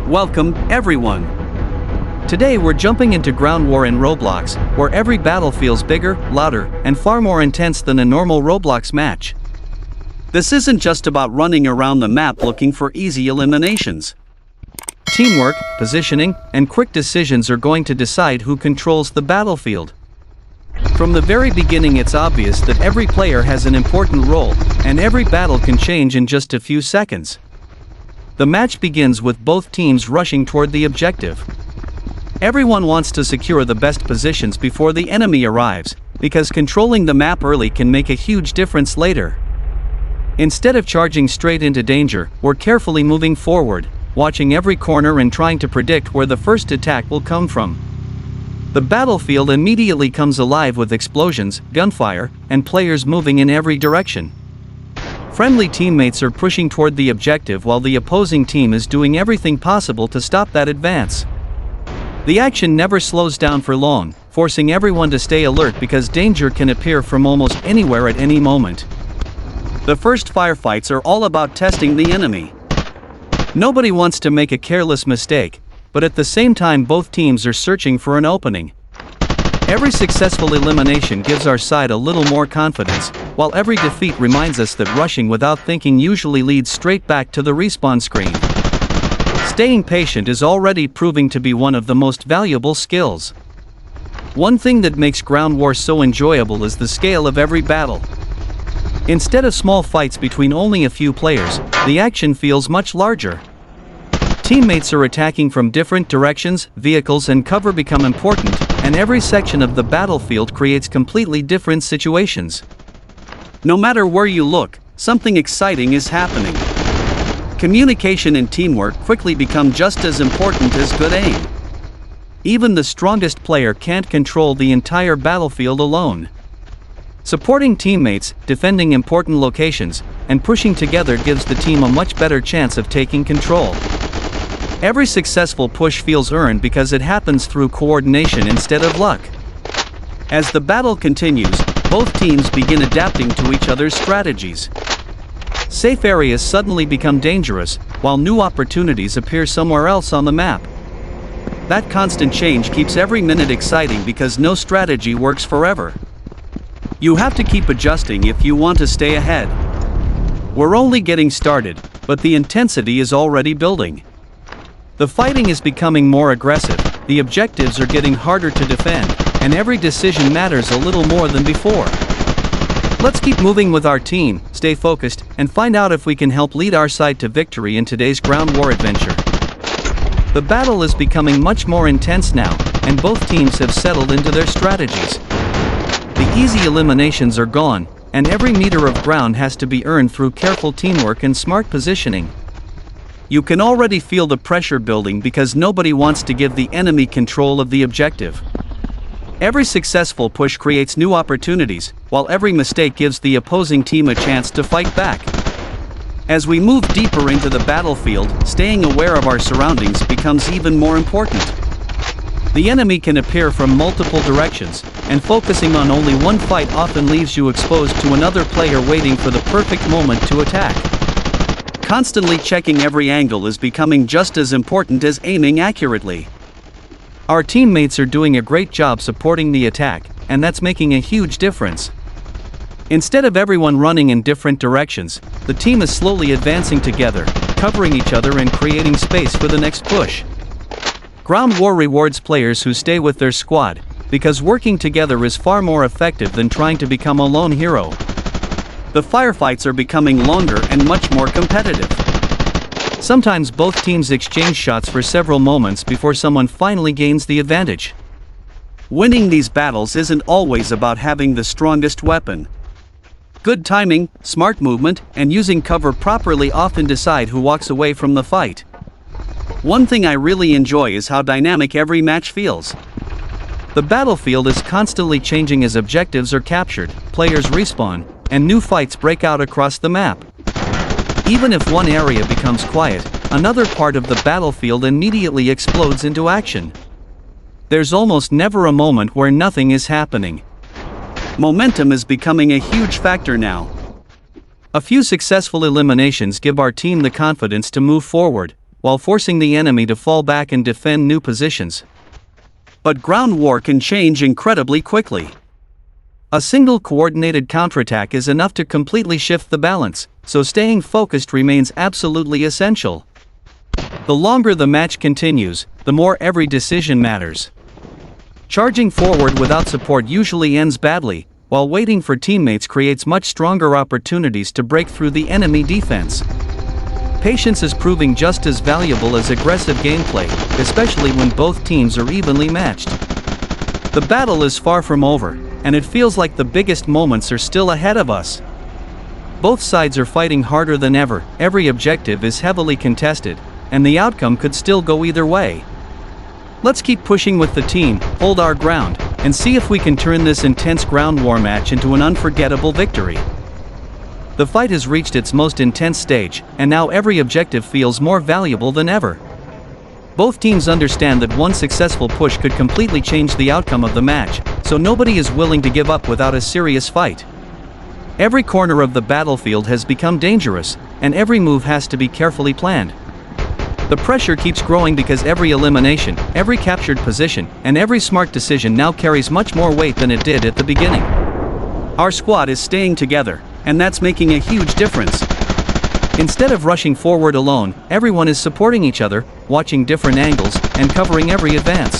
Welcome, everyone. Today we're jumping into Ground War in Roblox, where every battle feels bigger, louder, and far more intense than a normal Roblox match. This isn't just about running around the map looking for easy eliminations. Teamwork, positioning, and quick decisions are going to decide who controls the battlefield. From the very beginning, it's obvious that every player has an important role, and every battle can change in just a few seconds. The match begins with both teams rushing toward the objective. Everyone wants to secure the best positions before the enemy arrives, because controlling the map early can make a huge difference later. Instead of charging straight into danger, we're carefully moving forward, watching every corner and trying to predict where the first attack will come from. The battlefield immediately comes alive with explosions, gunfire, and players moving in every direction. Friendly teammates are pushing toward the objective while the opposing team is doing everything possible to stop that advance. The action never slows down for long, forcing everyone to stay alert because danger can appear from almost anywhere at any moment. The first firefights are all about testing the enemy. Nobody wants to make a careless mistake, but at the same time both teams are searching for an opening. Every successful elimination gives our side a little more confidence, while every defeat reminds us that rushing without thinking usually leads straight back to the respawn screen. Staying patient is already proving to be one of the most valuable skills. One thing that makes Ground War so enjoyable is the scale of every battle. Instead of small fights between only a few players, the action feels much larger. Teammates are attacking from different directions, vehicles and cover become important, and every section of the battlefield creates completely different situations. No matter where you look, something exciting is happening. Communication and teamwork quickly become just as important as good aim. Even the strongest player can't control the entire battlefield alone. Supporting teammates, defending important locations, and pushing together gives the team a much better chance of taking control. Every successful push feels earned because it happens through coordination instead of luck. As the battle continues, both teams begin adapting to each other's strategies. Safe areas suddenly become dangerous, while new opportunities appear somewhere else on the map. That constant change keeps every minute exciting because no strategy works forever. You have to keep adjusting if you want to stay ahead. We're only getting started, but the intensity is already building. The fighting is becoming more aggressive, the objectives are getting harder to defend, and every decision matters a little more than before. Let's keep moving with our team, stay focused, and find out if we can help lead our side to victory in today's Ground War adventure. The battle is becoming much more intense now, and both teams have settled into their strategies. The easy eliminations are gone, and every meter of ground has to be earned through careful teamwork and smart positioning. You can already feel the pressure building because nobody wants to give the enemy control of the objective. Every successful push creates new opportunities, while every mistake gives the opposing team a chance to fight back. As we move deeper into the battlefield, staying aware of our surroundings becomes even more important. The enemy can appear from multiple directions, and focusing on only one fight often leaves you exposed to another player waiting for the perfect moment to attack. Constantly checking every angle is becoming just as important as aiming accurately. Our teammates are doing a great job supporting the attack, and that's making a huge difference. Instead of everyone running in different directions, the team is slowly advancing together, covering each other and creating space for the next push. Ground War rewards players who stay with their squad, because working together is far more effective than trying to become a lone hero. The firefights are becoming longer and much more competitive. Sometimes both teams exchange shots for several moments before someone finally gains the advantage. Winning these battles isn't always about having the strongest weapon. Good timing, smart movement, and using cover properly often decide who walks away from the fight. One thing I really enjoy is how dynamic every match feels. The battlefield is constantly changing as objectives are captured, players respawn, and new fights break out across the map. Even if one area becomes quiet, another part of the battlefield immediately explodes into action. There's almost never a moment where nothing is happening. Momentum is becoming a huge factor now. A few successful eliminations give our team the confidence to move forward, while forcing the enemy to fall back and defend new positions. But ground war can change incredibly quickly. A single coordinated counterattack is enough to completely shift the balance, so staying focused remains absolutely essential. The longer the match continues, the more every decision matters. Charging forward without support usually ends badly, while waiting for teammates creates much stronger opportunities to break through the enemy defense. Patience is proving just as valuable as aggressive gameplay, especially when both teams are evenly matched. The battle is far from over, and it feels like the biggest moments are still ahead of us. Both sides are fighting harder than ever, every objective is heavily contested, and the outcome could still go either way. Let's keep pushing with the team, hold our ground, and see if we can turn this intense ground war match into an unforgettable victory. The fight has reached its most intense stage, and now every objective feels more valuable than ever. Both teams understand that one successful push could completely change the outcome of the match, so nobody is willing to give up without a serious fight. Every corner of the battlefield has become dangerous, and every move has to be carefully planned. The pressure keeps growing because every elimination, every captured position, and every smart decision now carries much more weight than it did at the beginning. Our squad is staying together, and that's making a huge difference. Instead of rushing forward alone, everyone is supporting each other, watching different angles, and covering every advance.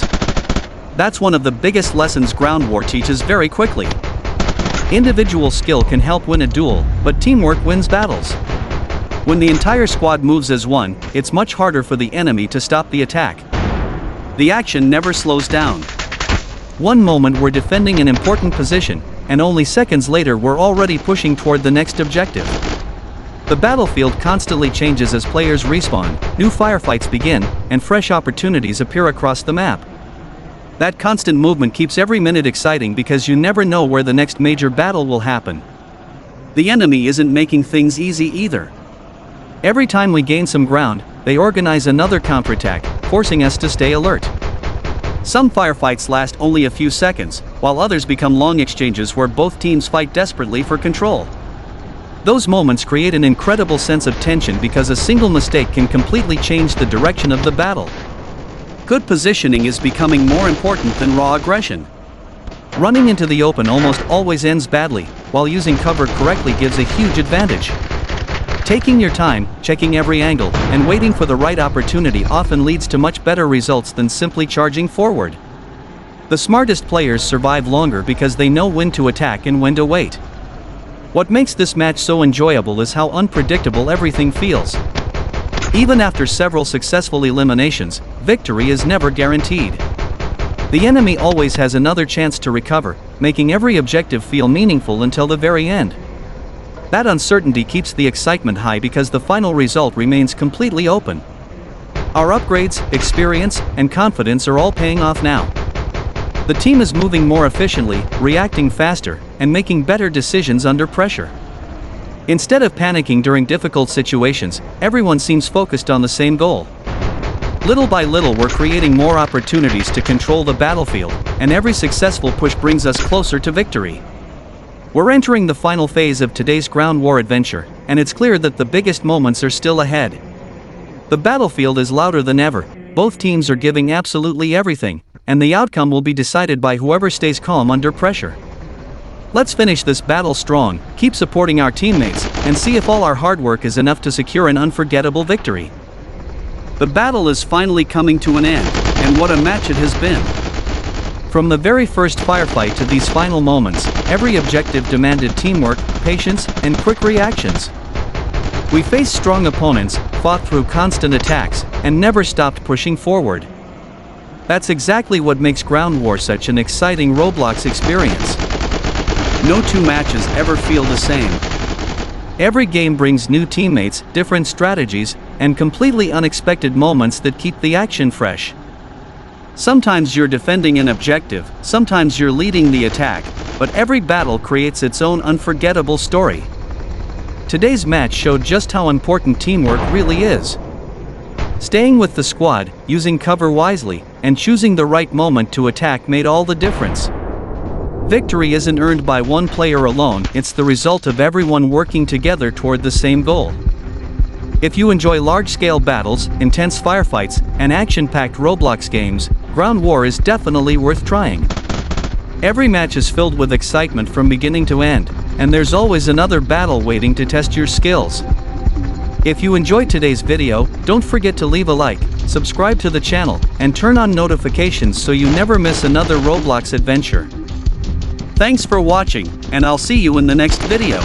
That's one of the biggest lessons ground war teaches very quickly. Individual skill can help win a duel, but teamwork wins battles. When the entire squad moves as one, it's much harder for the enemy to stop the attack. The action never slows down. One moment we're defending an important position, and only seconds later we're already pushing toward the next objective. The battlefield constantly changes as players respawn, new firefights begin, and fresh opportunities appear across the map. That constant movement keeps every minute exciting because you never know where the next major battle will happen. The enemy isn't making things easy either. Every time we gain some ground, they organize another counterattack, forcing us to stay alert. Some firefights last only a few seconds, while others become long exchanges where both teams fight desperately for control. Those moments create an incredible sense of tension because a single mistake can completely change the direction of the battle. Good positioning is becoming more important than raw aggression. Running into the open almost always ends badly, while using cover correctly gives a huge advantage. Taking your time, checking every angle, and waiting for the right opportunity often leads to much better results than simply charging forward. The smartest players survive longer because they know when to attack and when to wait. What makes this match so enjoyable is how unpredictable everything feels. Even after several successful eliminations, victory is never guaranteed. The enemy always has another chance to recover, making every objective feel meaningful until the very end. That uncertainty keeps the excitement high because the final result remains completely open. Our upgrades, experience, and confidence are all paying off now. The team is moving more efficiently, reacting faster, and making better decisions under pressure. Instead of panicking during difficult situations, everyone seems focused on the same goal. Little by little we're creating more opportunities to control the battlefield, and every successful push brings us closer to victory. We're entering the final phase of today's ground war adventure, and it's clear that the biggest moments are still ahead. The battlefield is louder than ever, both teams are giving absolutely everything, and the outcome will be decided by whoever stays calm under pressure. Let's finish this battle strong, keep supporting our teammates, and see if all our hard work is enough to secure an unforgettable victory. The battle is finally coming to an end, and what a match it has been. From the very first firefight to these final moments, every objective demanded teamwork, patience, and quick reactions. We faced strong opponents, fought through constant attacks, and never stopped pushing forward. That's exactly what makes Ground War such an exciting Roblox experience. No two matches ever feel the same. Every game brings new teammates, different strategies, and completely unexpected moments that keep the action fresh. Sometimes you're defending an objective, sometimes you're leading the attack, but every battle creates its own unforgettable story. Today's match showed just how important teamwork really is. Staying with the squad, using cover wisely, and choosing the right moment to attack made all the difference. Victory isn't earned by one player alone, it's the result of everyone working together toward the same goal. If you enjoy large-scale battles, intense firefights, and action-packed Roblox games, Ground War is definitely worth trying. Every match is filled with excitement from beginning to end, and there's always another battle waiting to test your skills. If you enjoyed today's video, don't forget to leave a like, subscribe to the channel, and turn on notifications so you never miss another Roblox adventure. Thanks for watching, and I'll see you in the next video.